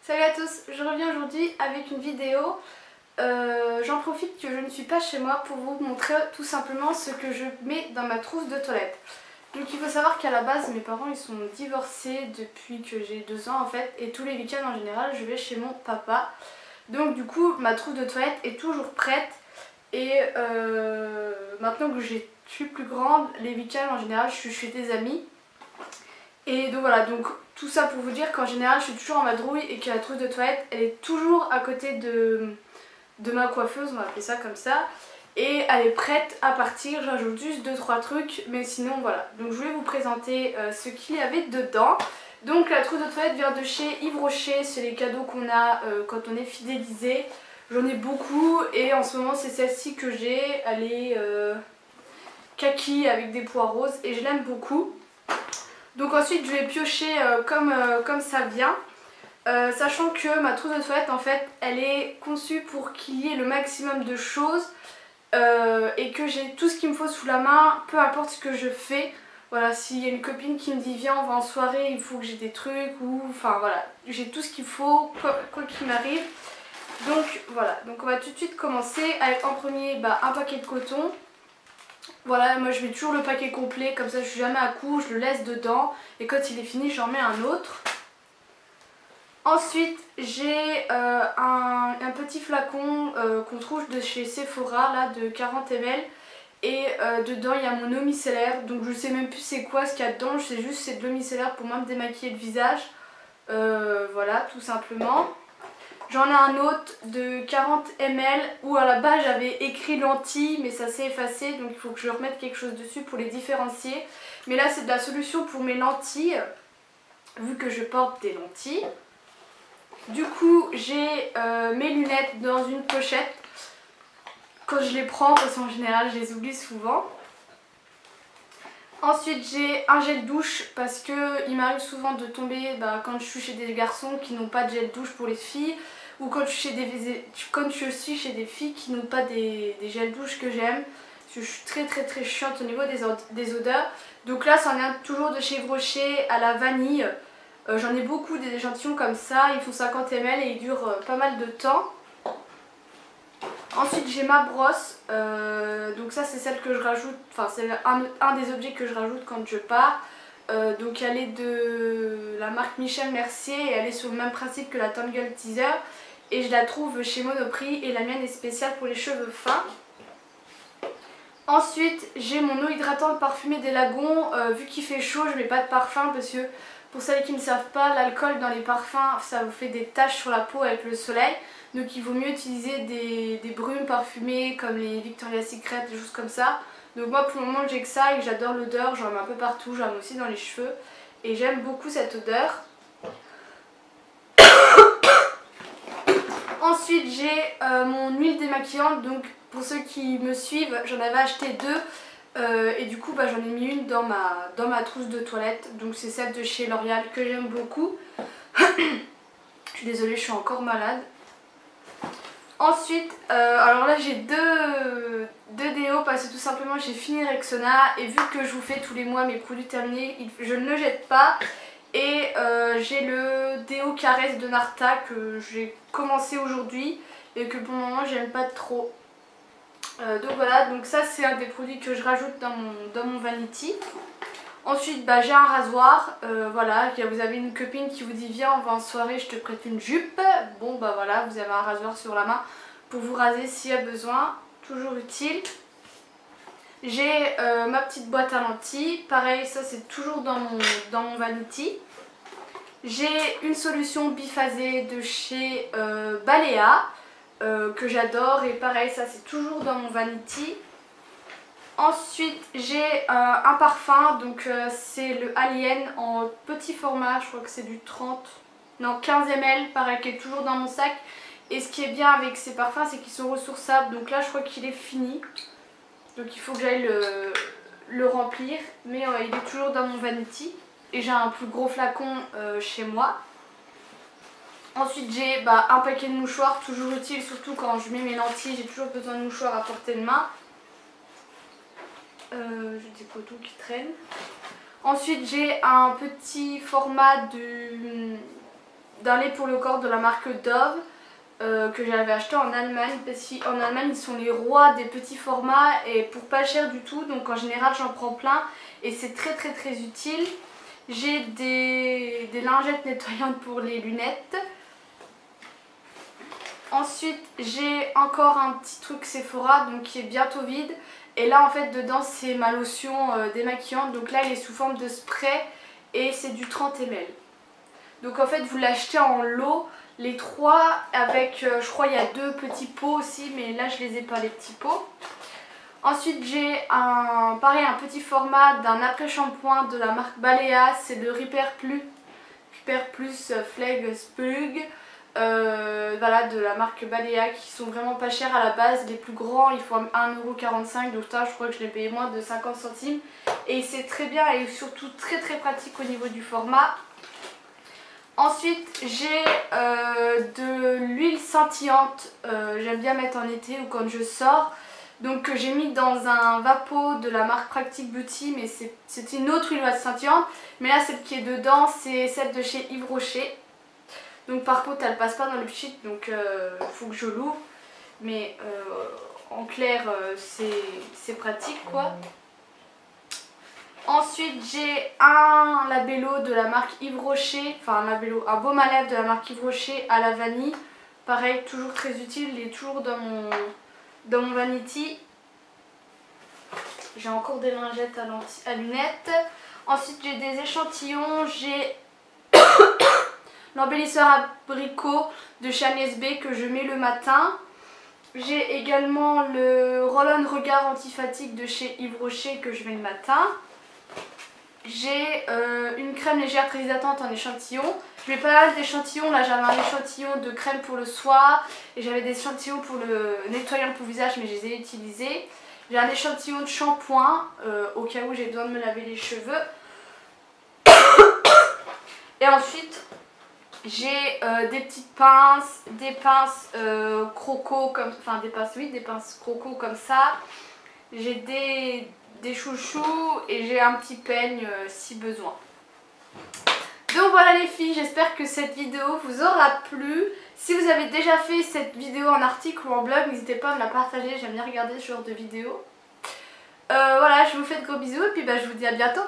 Salut à tous, je reviens aujourd'hui avec une vidéo. J'en profite que je ne suis pas chez moi pour vous montrer tout simplement ce que je mets dans ma trousse de toilette. Donc il faut savoir qu'à la base mes parents ils sont divorcés depuis que j'ai 2 ans en fait, et tous les week-ends en général je vais chez mon papa. Donc du coup ma trousse de toilette est toujours prête, et maintenant que je suis plus grande, les week-ends en général je suis chez des amis. Et donc voilà, donc tout ça pour vous dire qu'en général je suis toujours en vadrouille et que la trousse de toilette elle est toujours à côté de ma coiffeuse, on va appeler ça comme ça. Et elle est prête à partir, j'ajoute juste 2-3 trucs, mais sinon voilà. Donc je voulais vous présenter ce qu'il y avait dedans. Donc la trousse de toilette vient de chez Yves Rocher, c'est les cadeaux qu'on a quand on est fidélisé. J'en ai beaucoup et en ce moment c'est celle-ci que j'ai, elle est kaki avec des pois roses et je l'aime beaucoup. Donc ensuite je vais piocher comme ça vient, sachant que ma trousse de toilette en fait elle est conçue pour qu'il y ait le maximum de choses et que j'ai tout ce qu'il me faut sous la main, peu importe ce que je fais. Voilà, s'il y a une copine qui me dit viens on va en soirée, il faut que j'ai des trucs, ou enfin voilà, j'ai tout ce qu'il faut quoi qu'il m'arrive. Donc voilà, donc on va tout de suite commencer avec en premier un paquet de coton. Voilà, moi je mets toujours le paquet complet, comme ça je suis jamais à court, je le laisse dedans et quand il est fini j'en mets un autre. Ensuite j'ai un petit flacon qu'on trouve de chez Sephora là de 40 ml, et dedans il y a mon eau micellaire, donc je sais même plus c'est quoi ce qu'il y a dedans, je sais juste c'est de l'eau micellaire pour moi me démaquiller le visage, voilà tout simplement. J'en ai un autre de 40 ml où à la base j'avais écrit lentilles mais ça s'est effacé, donc il faut que je remette quelque chose dessus pour les différencier. Mais là c'est de la solution pour mes lentilles, vu que je porte des lentilles. Du coup j'ai mes lunettes dans une pochette quand je les prends, parce qu'en général je les oublie souvent. Ensuite j'ai un gel douche parce que il m'arrive souvent de tomber quand je suis chez des garçons qui n'ont pas de gel douche pour les filles, ou quand je suis chez des filles qui n'ont pas des gels douche que j'aime. Parce que je suis très chiante au niveau des odeurs. Donc là ça en vient toujours de chez Yves Rocher à la vanille. J'en ai beaucoup des échantillons comme ça, ils font 50 ml et ils durent pas mal de temps. Ensuite j'ai ma brosse, donc ça c'est celle que je rajoute, enfin c'est un des objets que je rajoute quand je pars. Donc elle est de la marque Michel Mercier et elle est sur le même principe que la Tangle Teaser. Et je la trouve chez Monoprix et la mienne est spéciale pour les cheveux fins. Ensuite j'ai mon eau hydratante parfumée des Lagons, vu qu'il fait chaud je mets pas de parfum parce que pour celles qui ne savent pas, l'alcool dans les parfums ça vous fait des taches sur la peau avec le soleil. Donc il vaut mieux utiliser des brumes parfumées comme les Victoria's Secret, des choses comme ça. Donc moi pour le moment j'ai que ça et que j'adore l'odeur, j'en mets un peu partout, j'en mets aussi dans les cheveux. Et j'aime beaucoup cette odeur. Ensuite j'ai mon huile démaquillante, donc pour ceux qui me suivent j'en avais acheté 2. Et du coup j'en ai mis une dans ma trousse de toilette. Donc c'est celle de chez L'Oréal que j'aime beaucoup. Je suis désolée, je suis encore malade. Ensuite, alors là j'ai deux déos parce que tout simplement j'ai fini Rexona et vu que je vous fais tous les mois mes produits terminés, je ne le jette pas. Et j'ai le déo Caresse de Narta que j'ai commencé aujourd'hui et que pour le moment j'aime pas trop. Donc voilà, donc ça c'est un des produits que je rajoute dans mon vanity. Ensuite j'ai un rasoir, voilà, vous avez une copine qui vous dit viens on va en soirée, je te prête une jupe. Bon voilà, vous avez un rasoir sur la main pour vous raser s'il y a besoin, toujours utile. J'ai ma petite boîte à lentilles, pareil ça c'est toujours dans mon vanity. J'ai une solution biphasée de chez Balea que j'adore et pareil ça c'est toujours dans mon vanity. Ensuite j'ai un parfum, donc c'est le Alien en petit format, je crois que c'est du 15 ml, pareil qui est toujours dans mon sac. Et ce qui est bien avec ces parfums c'est qu'ils sont ressourçables, donc là je crois qu'il est fini. Donc il faut que j'aille le remplir, mais il est toujours dans mon vanity. Et j'ai un plus gros flacon chez moi. Ensuite j'ai un paquet de mouchoirs, toujours utile, surtout quand je mets mes lentilles, j'ai toujours besoin de mouchoirs à portée de main. J'ai des cotons qui traînent. Ensuite j'ai un petit format d'un lait pour le corps de la marque Dove. Que j'avais acheté en Allemagne, parce qu'en Allemagne ils sont les rois des petits formats et pour pas cher du tout, donc en général j'en prends plein et c'est très utile. J'ai des lingettes nettoyantes pour les lunettes. Ensuite j'ai encore un petit truc Sephora donc qui est bientôt vide et là en fait dedans c'est ma lotion démaquillante, donc là il est sous forme de spray et c'est du 30 ml. Donc en fait vous l'achetez en lot. Les 3 avec, je crois il y a 2 petits pots aussi, mais là je les ai pas les petits pots. Ensuite j'ai un petit format d'un après-shampoing de la marque Balea, c'est le Repair Plus Flag Spug. Voilà, de la marque Balea, qui sont vraiment pas chers à la base. Les plus grands ils font 1,45 €, donc ça je crois que je l'ai payé moins de 50 centimes. Et c'est très bien et surtout très pratique au niveau du format. Ensuite j'ai de l'huile scintillante, j'aime bien mettre en été ou quand je sors. Donc j'ai mis dans un vapeau de la marque Practic Beauty, mais c'est une autre huile scintillante. Mais là celle qui est dedans c'est celle de chez Yves Rocher. Donc par contre elle passe pas dans le pchit, donc faut que je l'ouvre. Mais en clair c'est pratique quoi. Ensuite j'ai un labello de la marque Yves Rocher, enfin un baume à lèvres de la marque Yves Rocher à la vanille. Pareil, toujours très utile, il est toujours dans mon vanity. J'ai encore des lingettes à lunettes. Ensuite j'ai des échantillons, j'ai l'embellisseur abricot de chez Agnès B que je mets le matin. J'ai également le roll-on regard anti-fatigue de chez Yves Rocher que je mets le matin. J'ai une crème légère très hydratante en échantillon. Je mets pas mal d'échantillons. Là j'avais un échantillon de crème pour le soir et j'avais des échantillons pour le nettoyant pour visage, mais je les ai utilisés. J'ai un échantillon de shampoing au cas où j'ai besoin de me laver les cheveux. Et ensuite j'ai des petites pinces, des pinces croco, enfin des pinces croco comme ça. J'ai des chouchous et j'ai un petit peigne si besoin. Donc voilà les filles, j'espère que cette vidéo vous aura plu. Si vous avez déjà fait cette vidéo en article ou en blog, n'hésitez pas à me la partager, j'aime bien regarder ce genre de vidéos. Voilà, je vous fais de gros bisous et puis je vous dis à bientôt.